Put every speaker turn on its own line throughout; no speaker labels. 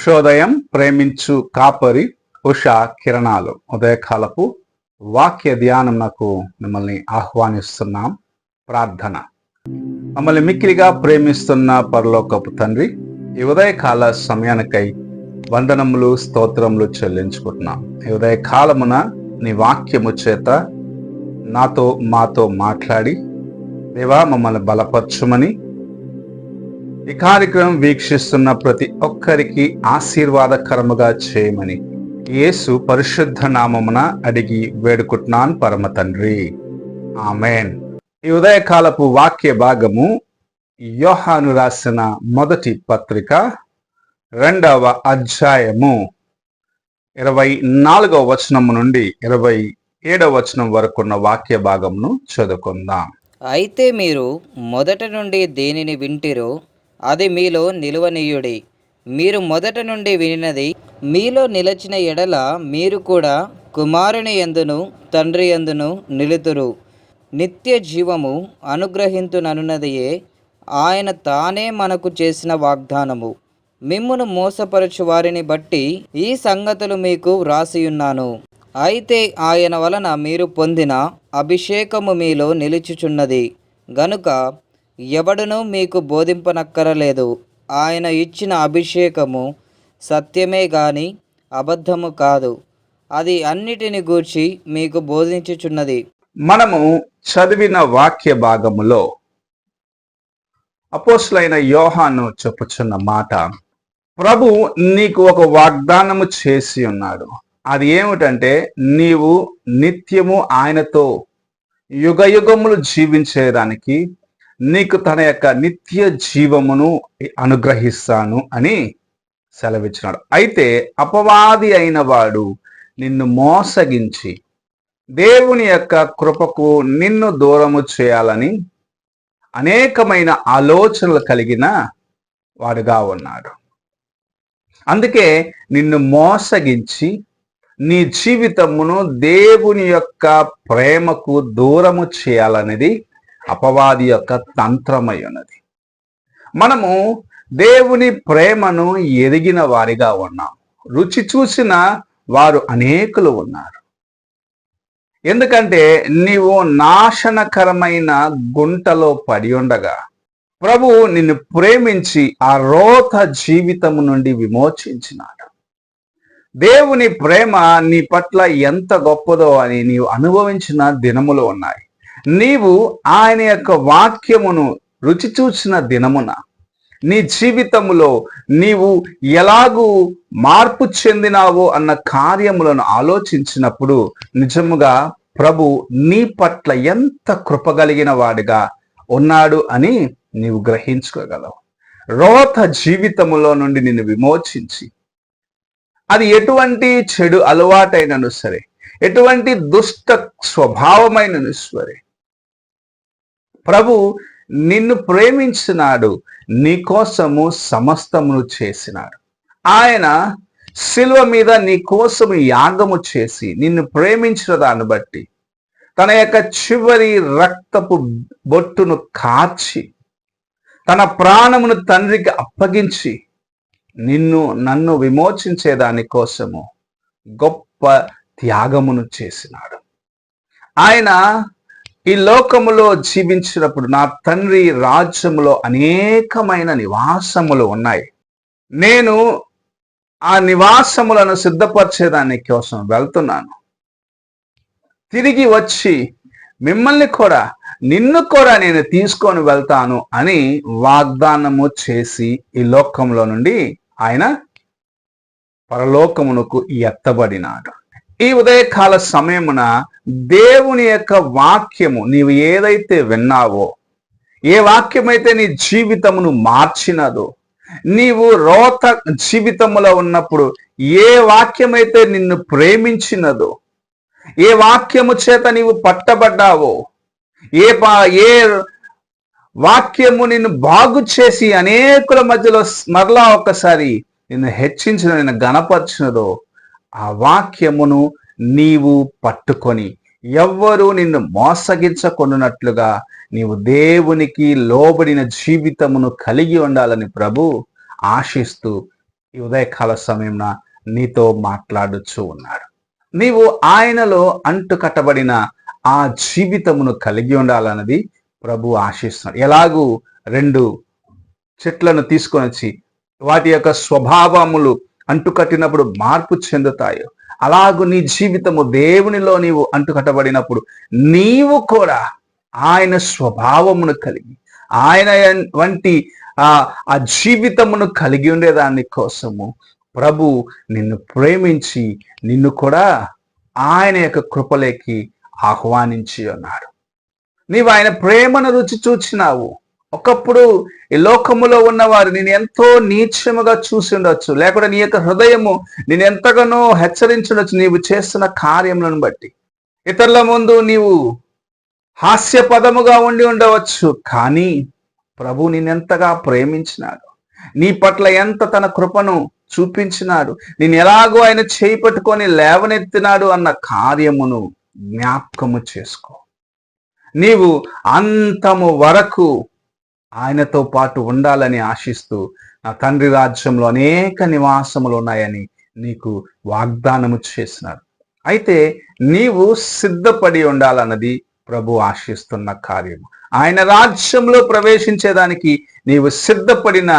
ఉషోదయం ప్రేమించు కాపరి ఉషా కిరణాలు ఉదయకాలపు వాక్య ధ్యానం నాకు మిమ్మల్ని ఆహ్వానిస్తున్నాం. ప్రార్థన. మమ్మల్ని మిక్కిలిగా ప్రేమిస్తున్న పరలోకపు తండ్రి, ఈ ఉదయకాల సమయానికై వందనములు స్తోత్రములు చెల్లించుకుంటున్నాం. ఈ ఉదయకాలమున నీ వాక్యము చేత మాతో మాట్లాడి దేవా మమ్మల్ని బలపరచుమని, ఈ కార్యక్రమం వీక్షిస్తున్న ప్రతి ఒక్కరికి ఆశీర్వాదకరముగా చేయమని యేసు పరిశుద్ధ నామమున అడిగి వేడుకుంటున్నాను పరమ తండ్రి, ఆమెన్. ఈ ఉదయకాలపు వాక్య భాగము యోహాను రాసిన మొదటి పత్రిక 2వ అధ్యాయము 24వ వచనము నుండి 27వ వచనం వరకు ఉన్న వాక్య భాగమును చదువుకుందాం.
అయితే మీరు మొదట నుండి దేనిని వింటిరో అది మీలో నిలువనీయుడి. మీరు మొదట నుండి వినినది మీలో నిలచిన ఎడల మీరు కూడా కుమారుని యందును తండ్రి యందును నిలుతురు. నిత్య జీవము అనుగ్రహింతుననున్నదియే ఆయన తానే మనకు చేసిన వాగ్దానము. మిమ్మును మోసపరచు వారిని బట్టి ఈ సంగతులు మీకు వ్రాసియున్నాను. అయితే ఆయన వలన మీరు పొందిన అభిషేకము మీలో నిలుచుచున్నది గనుక ఎవడునూ మీకు బోధింపనక్కరలేదు. ఆయన ఇచ్చిన అభిషేకము సత్యమే గాని అబద్ధము కాదు. అది అన్నిటిని గూర్చి మీకు బోధించుచున్నది.
మనము చదివిన వాక్య భాగములో అపోస్తలుడైన యోహాను చెప్పుచున్న మాట, ప్రభు నీకు ఒక వాగ్దానము చేసి ఉన్నాడు. అది ఏమిటంటే, నీవు నిత్యము ఆయనతో యుగయుగములు జీవించేదానికి నీకు తన యొక్క నిత్య జీవమును అనుగ్రహిస్తాను అని సెలవిచ్చినాడు. అయితే అపవాది అయిన వాడు నిన్ను మోసగించి దేవుని యొక్క కృపకు నిన్ను దూరము చేయాలని అనేకమైన ఆలోచనలు కలిగిన వాడుగా ఉన్నాడు. అందుకే నిన్ను మోసగించి నీ జీవితమును దేవుని యొక్క ప్రేమకు దూరము చేయాలనేది అపవాది యొక్క తంత్రమై ఉన్నది. మనము దేవుని ప్రేమను ఎరిగిన వారిగా ఉన్నాం. రుచి చూసిన వారు అనేకులు ఉన్నారు. ఎందుకంటే నీవు నాశనకరమైన గుంటలో పడి ఉండగా ప్రభు నిన్ను ప్రేమించి ఆ రోత జీవితము నుండి విమోచించినాడు. దేవుని ప్రేమ నీ పట్ల ఎంత గొప్పదో అని నీవు అనుభవించిన దినములు ఉన్నాయి. నీవు ఆయన యొక్క వాక్యమును రుచి చూసిన దినమున నీ జీవితములో నీవు ఎలాగూ మార్పు చెందినావో అన్న కార్యములను ఆలోచించినప్పుడు నిజముగా ప్రభు నీ పట్ల ఎంత కృపగలిగిన వాడిగా ఉన్నాడు అని నీవు గ్రహించుకోగలవు. రోత జీవితములో నుండి నిన్ను విమోచించి, అది ఎటువంటి చెడు అలవాటైనను సరే, ఎటువంటి దుష్ట స్వభావమైనను సరే, ప్రభు నిన్ను ప్రేమించినాడు, నీ కోసము సమస్తమును చేసినాడు. ఆయన శిలువ మీద నీ కోసము యాగము చేసి నిన్ను ప్రేమించిన దాన్ని బట్టి తన యొక్క చివరి రక్తపు బొట్టును కార్చి తన ప్రాణమును తండ్రికి అప్పగించి నన్ను విమోచించేదాని కోసము గొప్ప త్యాగమును చేసినాడు. ఆయన ఈ లోకములో జీవించినప్పుడు నా తండ్రి రాజ్యములో అనేకమైన నివాసములు ఉన్నాయి, నేను ఆ నివాసములను సిద్ధపరిచేదాని కోసం వెళ్తున్నాను, తిరిగి వచ్చి నిన్ను కూడా నేను తీసుకొని వెళ్తాను అని వాగ్దానము చేసి ఈ లోకంలో నుండి ఆయన పరలోకమునకు ఎత్తబడినాడు. ఈ ఉదయకాల సమయమున దేవుని యొక్క వాక్యము నీవు ఏదైతే విన్నావో, ఏ వాక్యమైతే నీ జీవితమును మార్చినదో, నీవు రోత జీవితములో ఉన్నప్పుడు ఏ వాక్యమైతే నిన్ను ప్రేమించినదో, ఏ వాక్యము చేత నీవు పట్టబడ్డావో, ఏ వాక్యము నిన్ను బాగు చేసి అనేకుల మధ్యలో మరలా ఒకసారి నిన్ను హెచ్చించిన, నిన్ను గణపరిచినదో, ఆ వాక్యమును నీవు పట్టుకొని ఎవ్వరూ నిన్ను మోసగించకొనున్నట్లుగా నీవు దేవునికి లోబడిన జీవితమును కలిగి ఉండాలని ప్రభు ఆశిస్తూ ఈ ఉదయకాల సమయంన నీతో మాట్లాడుచూ ఉన్నాడు. నీవు ఆయనలో అంటు కట్టబడిన ఆ జీవితమును కలిగి ఉండాలన్నది ప్రభు ఆశిస్తున్నాడు. ఎలాగూ 2 చెట్లను తీసుకొని వచ్చి వాటి యొక్క స్వభావములు అంటుకట్టినప్పుడు మార్పు చెందుతాయో, అలాగూ నీ జీవితము దేవునిలో నీవు అంటుకట్టబడినప్పుడు నీవు కూడా ఆయన స్వభావమును కలిగి, ఆయన వంటి ఆ జీవితమును కలిగి ఉండేదాని కోసము ప్రభు నిన్ను ప్రేమించి నిన్ను కూడా ఆయన యొక్క కృపలోకి ఆహ్వానించి ఉన్నాడు. నీవు ఆయన ప్రేమను రుచి చూచినావు. ఒకప్పుడు ఈ లోకములో ఉన్నవారు నేను ఎంతో నీచముగా చూసి ఉండొచ్చు, లేకపోతే నీ యొక్క హృదయము నేను ఎంతగానో హెచ్చరించుండొచ్చు నీవు చేస్తున్న కార్యములను బట్టి. ఇతరుల ముందు నీవు హాస్యపదముగా ఉండి ఉండవచ్చు, కానీ ప్రభు నిన్నెంతగా ప్రేమించినాడు, నీ పట్ల ఎంత తన కృపను చూపించినాడు, నేను ఎలాగో ఆయన చేయి పట్టుకొని లేవనెత్తినాడు అన్న కార్యమును జ్ఞాపకము చేసుకో. నీవు అంతము వరకు ఆయనతో పాటు ఉండాలని ఆశిస్తూ నా తండ్రి రాజ్యంలో అనేక నివాసములు ఉన్నాయని నీకు వాగ్దానము చేసినాడు. అయితే నీవు సిద్ధపడి ఉండాలన్నది ప్రభు ఆశిస్తున్న కార్యము. ఆయన రాజ్యంలో ప్రవేశించేదానికి నీవు సిద్ధపడిన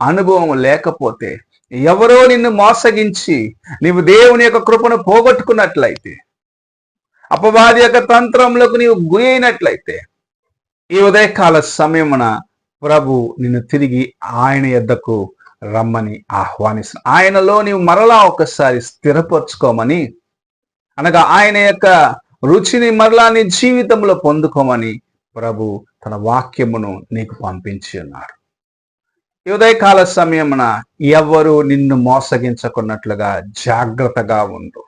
అనుభవం లేకపోతే, ఎవరో నిన్ను మోసగించి నీవు దేవుని యొక్క కృపను పోగొట్టుకున్నట్లయితే, అపవాది యొక్క తంత్రంలోకి నీవు గురి అయినట్లయితే, ఈ ఉదయకాల సమయమున ప్రభు నిన్ను తిరిగి ఆయన యొద్దకు రమ్మని ఆహ్వానిస్తున్నాడు. ఆయనలో నీవు మరలా ఒకసారి స్థిరపరచుకోమని, అనగా ఆయన యొక్క రుచిని మరలా నీ జీవితంలో పొందుకోమని ప్రభు తన వాక్యమును నీకు పంపించి ఉన్నాడు. ఈ ఉదయకాల సమయమున ఎవరు నిన్ను మోసగించకున్నట్లుగా జాగ్రత్తగా ఉండు.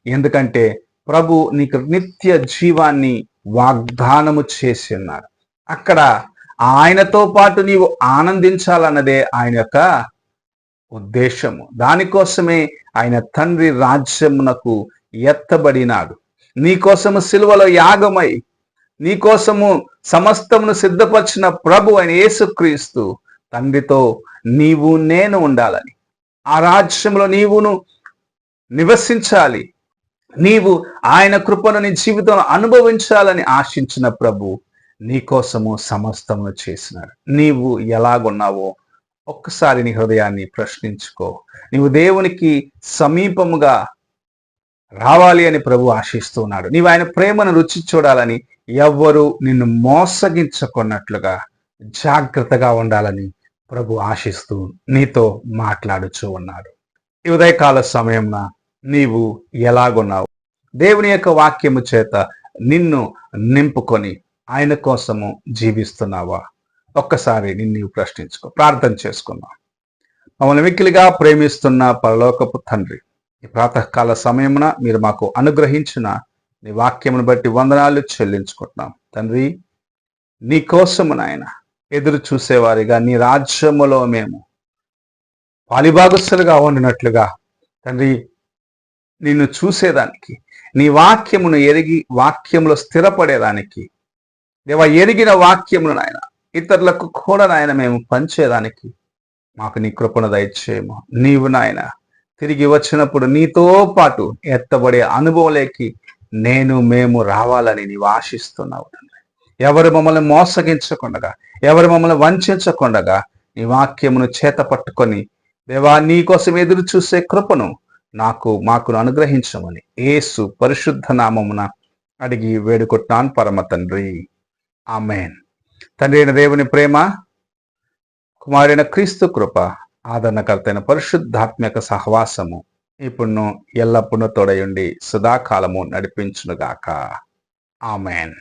ఎందుకంటే ప్రభు నీకు నిత్య జీవాన్ని వాగ్దానము చేసి ఉన్నాడు. అక్కడ ఆయనతో పాటు నీవు ఆనందించాలన్నదే ఆయన యొక్క ఉద్దేశము. దానికోసమే ఆయన తండ్రి రాజ్యమునకు ఎత్తబడినాడు. నీకోసము సిలువలో యాగమై నీకోసము సమస్తమును సిద్ధపరిచిన ప్రభు అయిన యేసుక్రీస్తు తండ్రితో నీవు నేను ఉండాలని, ఆ రాజ్యంలో నీవును నివసించాలి, నీవు ఆయన కృపను నీ జీవితంలో అనుభవించాలని ఆశించిన ప్రభు నీకోసము సమస్తమును చేసినాడు. నీవు ఎలాగున్నావో ఒక్కసారి నీ హృదయాన్ని ప్రశ్నించుకో. నీవు దేవునికి సమీపముగా రావాలి అని ప్రభు ఆశిస్తున్నాడు. నీవు ఆయన ప్రేమను రుచి చూడాలని, ఎవ్వరూ నిన్ను మోసగించకున్నట్లుగా జాగ్రత్తగా ఉండాలని ప్రభు ఆశిస్తూ నీతో మాట్లాడుచూ ఉన్నాడు. ఈ ఉదయకాల సమయంన నీవు ఎలాగున్నావు? దేవుని యొక్క వాక్యము చేత నిన్ను నింపుకొని ఆయన కోసము జీవిస్తున్నావా? ఒక్కసారి నిన్ను ప్రశ్నించుకో. ప్రార్థన చేసుకుందాం. మమ్మల్ని మిక్కిలిగా ప్రేమిస్తున్న పరలోకపు తండ్రి, ఈ ప్రాతకాల సమయమున మీరు మాకు అనుగ్రహించిన నీ వాక్యమును బట్టి వందనాలు చెల్లించుకుంటున్నాం తండ్రి. నీ కోసము నాయన ఎదురు చూసేవారిగా నీ రాజ్యములో మేము పాలిభాగస్తులుగా ఉండినట్లుగా తండ్రి, నిన్ను చూసేదానికి, నీ వాక్యమును ఎరిగి వాక్యములో స్థిరపడేదానికి, దేవా ఎరిగిన వాక్యమును నాయన ఇతరులకు కూడా నాయన మేము పంచేదానికి మాకు నీ కృపను దయచేయము. నీవు నాయన తిరిగి వచ్చినప్పుడు నీతో పాటు ఎత్తబడే అనుభవంలోకి మేము రావాలని నీవు ఆశిస్తున్నావు తండ్రి. ఎవరు మమ్మల్ని మోసగించకుండగా, ఎవరు మమ్మల్ని వంచకుండగా నీ వాక్యమును చేత పట్టుకొని దేవా నీ కోసం ఎదురు చూసే కృపను మాకు అనుగ్రహించమని యేసు పరిశుద్ధ నామమున అడిగి వేడుకుంటున్నాను పరమ తండ్రి. ఆమేన్. తండ్రి అయిన దేవుని ప్రేమ, కుమారైన క్రీస్తు కృప, ఆదరణకర్తైన పరిశుద్ధాత్మక సహవాసము ఇప్పుడు ఎల్లప్పుడూ తోడయుండి సదాకాలము నడిపించునుగాక. ఆమేన్.